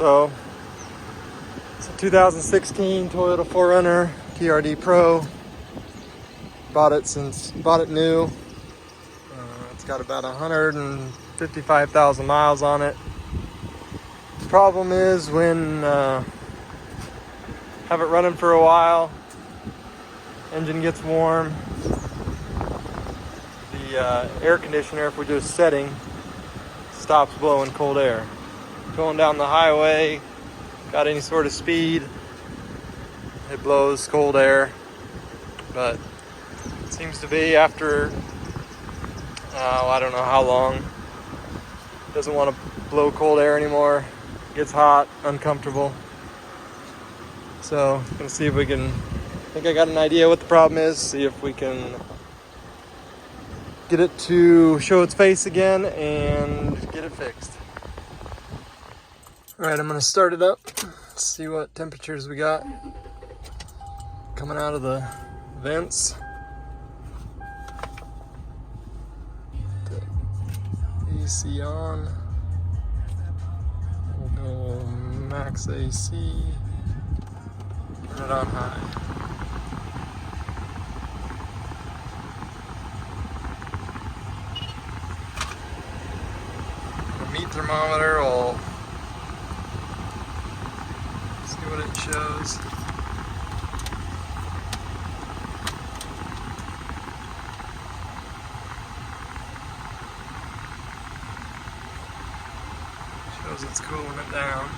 So it's a 2016 Toyota 4Runner TRD Pro. Bought it new. It's got about 155,000 miles on it. The problem is when have it running for a while, engine gets warm, the air conditioner, if we're just setting, stops blowing cold air. Going down the highway, got any sort of speed, it blows cold air. But it seems to be after I don't know how long, it doesn't want to blow cold air anymore. It gets hot, uncomfortable. So I'm gonna see if we can, I think I got an idea what the problem is, see if we can get it to show its face again and get it fixed. All right, I'm gonna start it up, see what temperatures we got coming out of the vents. The AC on. We'll go max AC. Turn it on high. The meat thermometer will see what it shows. Shows it's cooling it down.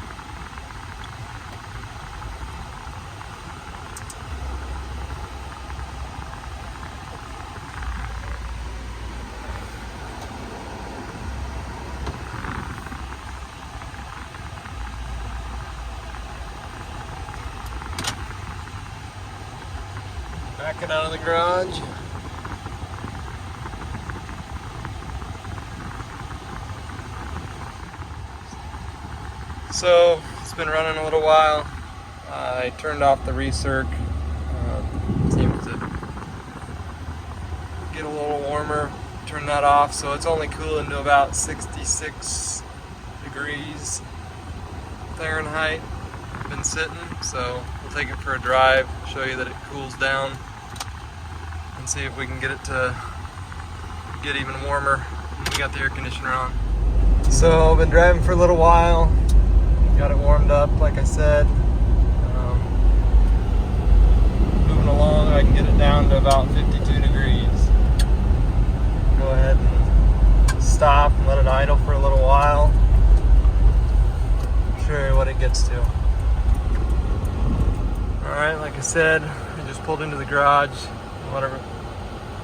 Back it out of the garage. So it's been running a little while. I turned off the recirc. Seems to get a little warmer. Turn that off, so it's only cooling to about 66 degrees Fahrenheit. Been sitting, so we'll take it for a drive, show you that it cools down, and see if we can get it to get even warmer when we got the air conditioner on. So I've been driving for a little while, got it warmed up like I said. Moving along, I can get it down to about 52 degrees. Go ahead and stop and let it idle for a little while. Show you what it gets to. Alright, like I said, I just pulled into the garage, let it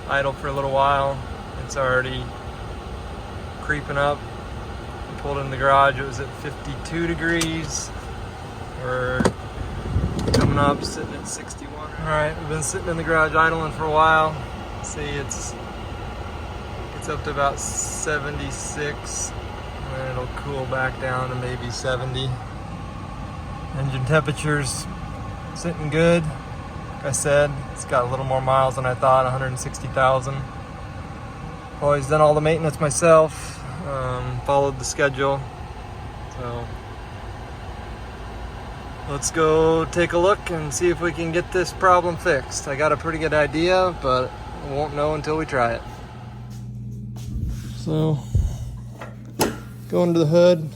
idle for a little while. It's already creeping up. I pulled in the garage, it was at 52 degrees. We're coming up, sitting at 61. Alright, we've been sitting in the garage idling for a while. See, it's up to about 76, and then it'll cool back down to maybe 70. Engine temperature's sitting good. Like I said, it's got a little more miles than I thought, 160,000. Always done all the maintenance myself, followed the schedule. So let's go take a look and see if we can get this problem fixed. I got a pretty good idea, but I won't know until we try it. So, go into the hood,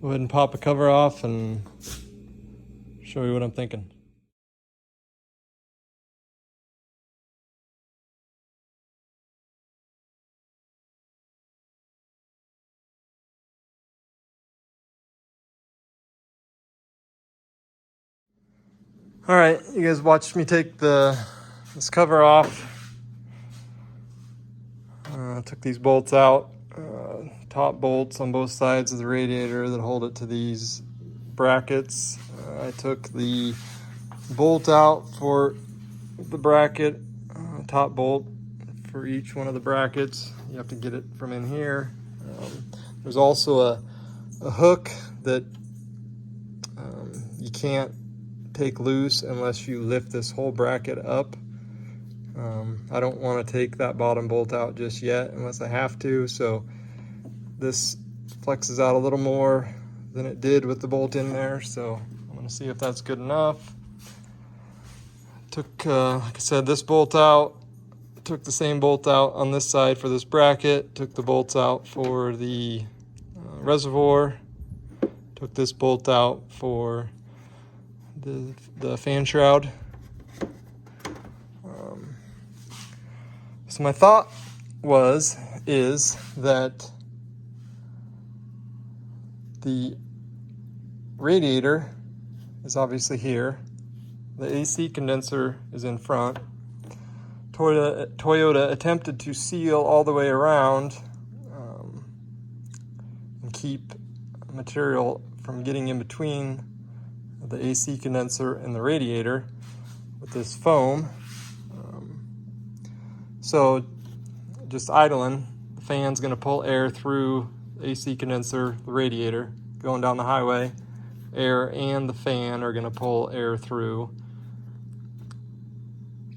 go ahead and pop a cover off and show you what I'm thinking. All right, you guys watched me take this cover off. Took these bolts out, top bolts on both sides of the radiator that hold it to these brackets. I took the bolt out for the bracket, top bolt for each one of the brackets. You have to get it from in here. There's also a hook that you can't take loose unless you lift this whole bracket up. I don't want to take that bottom bolt out just yet unless I have to, so this flexes out a little more than it did with the bolt in there, so I'm gonna see if that's good enough. Took, like I said, this bolt out, took the same bolt out on this side for this bracket, took the bolts out for the reservoir, took this bolt out for the fan shroud. So my thought is that the radiator is obviously here. The AC condenser is in front. Toyota attempted to seal all the way around and keep material from getting in between the AC condenser and the radiator with this foam. So just idling, the fan's gonna pull air through the AC condenser, the radiator, going down the highway. Air and the fan are gonna pull air through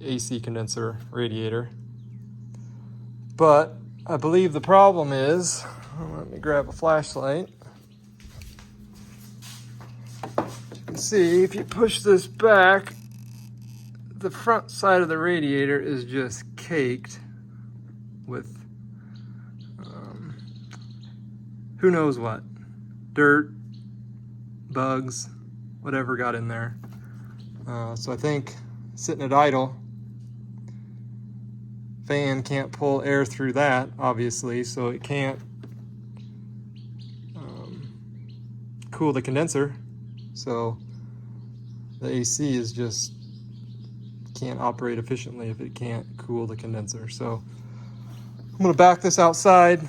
AC condenser, radiator. But I believe the problem is, let me grab a flashlight. You can see if you push this back, the front side of the radiator is just caked with who knows what. Dirt, bugs, whatever got in there. So I think sitting at idle, fan can't pull air through that, obviously, so it can't cool the condenser. So the AC is just can't operate efficiently if it can't cool the condenser. So I'm gonna back this outside,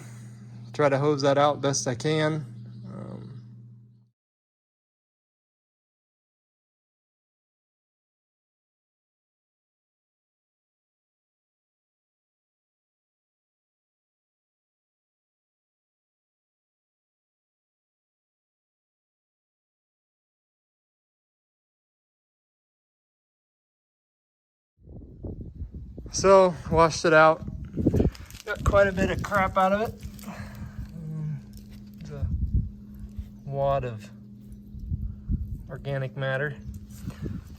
try to hose that out best I can. So washed it out, got quite a bit of crap out of it. It's a wad of organic matter,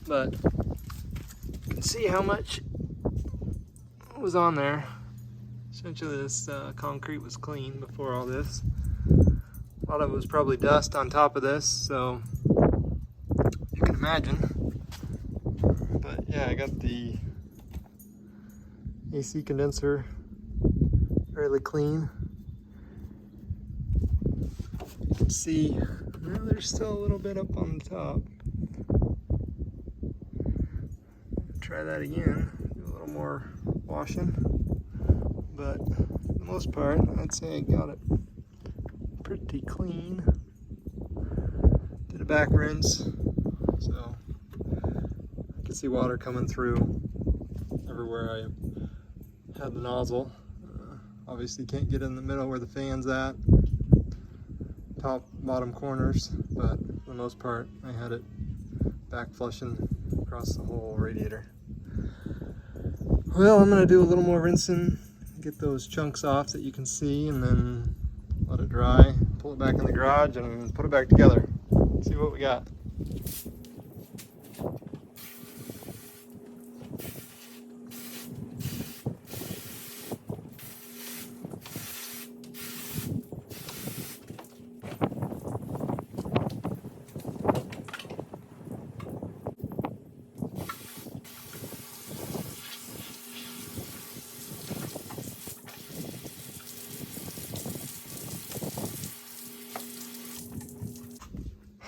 but you can see how much was on there. Essentially this concrete was clean before all this. A lot of it was probably dust on top of this, so you can imagine. But yeah, I got the AC condenser fairly clean. You can see, well, there's still a little bit up on the top. Try that again, do a little more washing. But for the most part, I'd say I got it pretty clean. Did a back rinse, so I can see water coming through everywhere I had the nozzle. Obviously can't get in the middle where the fan's at, top, bottom corners, but for the most part I had it back flushing across the whole radiator. Well, I'm gonna do a little more rinsing, get those chunks off that you can see, and then let it dry, pull it back in the garage and put it back together. See what we got.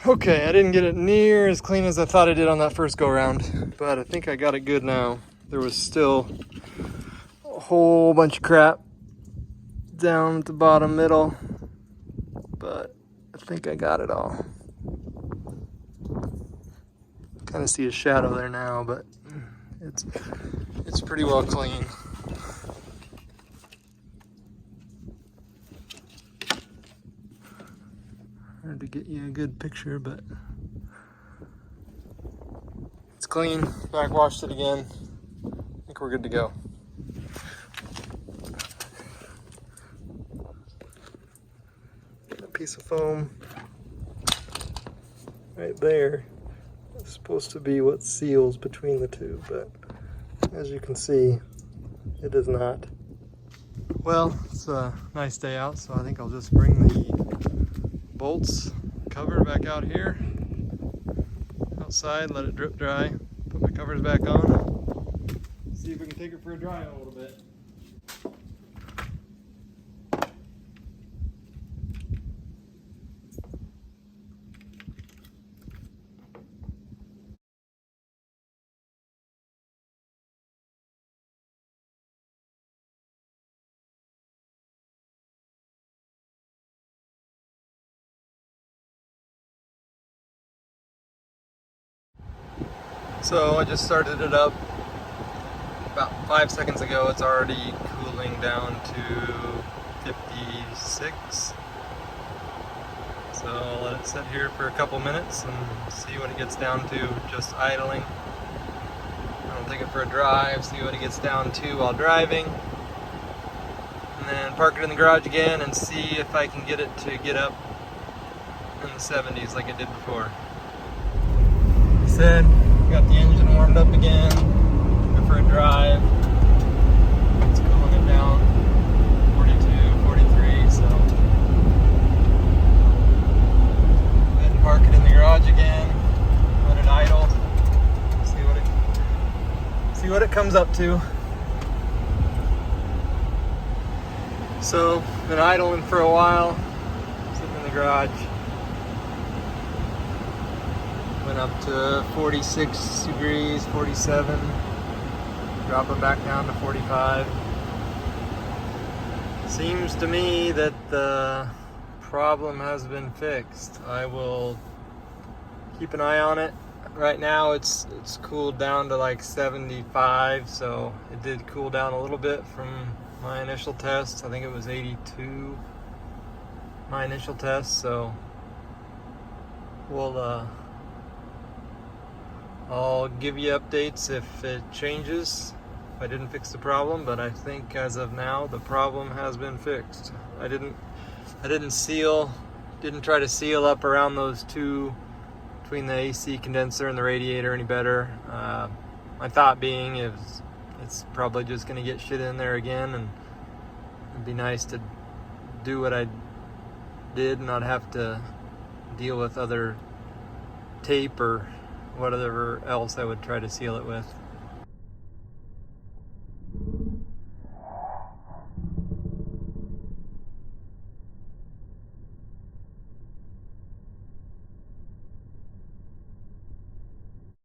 Okay, I didn't get it near as clean as I thought I did on that first go round, but I think I got it good now. There was still a whole bunch of crap down at the bottom middle, but I think I got it all. Kind of see a shadow there now, but it's pretty well clean. Hard to get you a good picture, but it's clean. Backwashed it again. I think we're good to go. Get a piece of foam. right there is supposed to be what seals between the two, but as you can see, it does not. Well, it's a nice day out, so I think I'll just bring the bolts cover back out here outside, let it drip dry, put my covers back on, see if we can take it for a drive a little bit. So I just started it up about 5 seconds ago. It's already cooling down to 56. So I'll let it sit here for a couple minutes and see what it gets down to just idling. I'll take it for a drive, see what it gets down to while driving. And then park it in the garage again and see if I can get it to get up in the 70s like it did before. Like I said, got the engine warmed up again, go for a drive. It's cooling it down, 42, 43, so go ahead and park it in the garage again, let it idle, see what it comes up to. So, been idling for a while, sitting in the garage. Went up to 46 degrees, 47, dropping back down to 45. Seems to me that the problem has been fixed. I will keep an eye on it. Right now it's cooled down to like 75, so it did cool down a little bit from my initial test. I think it was 82, my initial test, so we'll I'll give you updates if it changes, if I didn't fix the problem, but I think as of now the problem has been fixed. I didn't try to seal up around those two between the AC condenser and the radiator any better. My thought being is it's probably just going to get shit in there again, and it'd be nice to do what I did and not have to deal with other tape or whatever else I would try to seal it with.